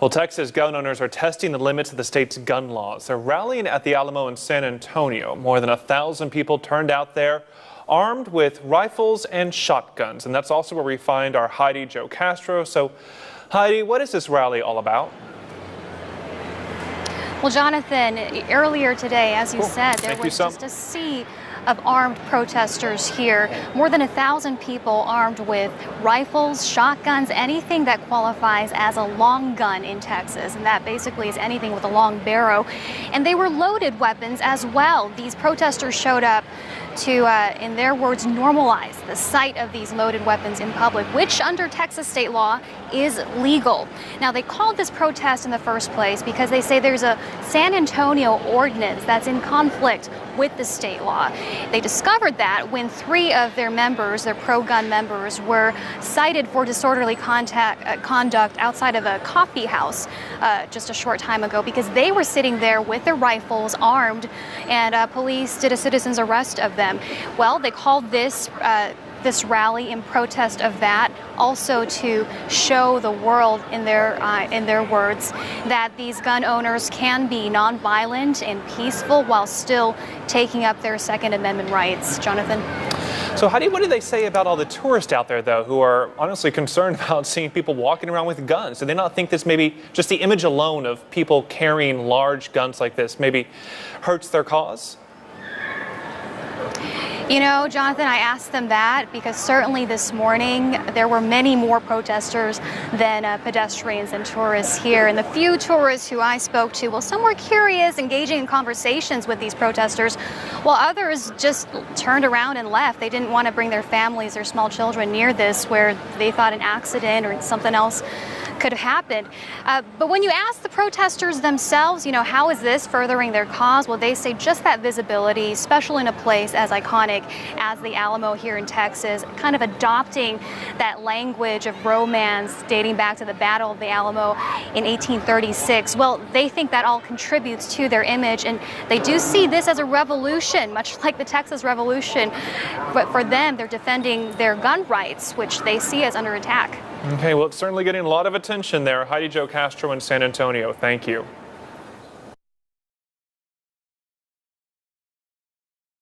Well, Texas gun owners are testing the limits of the state's gun laws. They're rallying at the Alamo in San Antonio. More than 1,000 people turned out there armed with rifles and shotguns. And that's also where we find our Heidi Jo Castro. So, Heidi, what is this rally all about? Well, Jonathan, earlier today, as you said, there was just a sea of armed protesters here. More than 1,000 people armed with rifles, shotguns, anything that qualifies as a long gun in Texas. And that basically is anything with a long barrel. And they were loaded weapons as well. These protesters showed up to, in their words, normalize the sight of these loaded weapons in public, which under Texas state law is legal. Now, they called this protest in the first place because they say there's a San Antonio ordinance that's in conflict with the state law. They discovered that when 3 of their members, their pro-gun members, were cited for disorderly conduct outside of a coffee house just a short time ago because they were sitting there with their rifles armed, and police did a citizen's arrest of them. Well, they called this rally in protest of that, also to show the world, in their words, that these gun owners can be nonviolent and peaceful while still taking up their Second Amendment rights. Jonathan? So, Heidi, what do they say about all the tourists out there, though, who are honestly concerned about seeing people walking around with guns? Do they not think this maybe just the image alone of people carrying large guns like this maybe hurts their cause? You know, Jonathan, I asked them that because certainly this morning there were many more protesters than pedestrians and tourists here. And the few tourists who I spoke to, well, some were curious, engaging in conversations with these protesters, while others just turned around and left. They didn't want to bring their families or small children near this where they thought an accident or something else could have happened. But when you ask the protesters themselves, you know, how is this furthering their cause? Well, they say just that visibility, especially in a place as iconic as the Alamo here in Texas, kind of adopting that language of romance dating back to the Battle of the Alamo in 1836. Well, they think that all contributes to their image, and they do see this as a revolution, much like the Texas Revolution. But for them, they're defending their gun rights, which they see as under attack. Okay, well, it's certainly getting a lot of attention there. Heidi Jo Castro in San Antonio, thank you.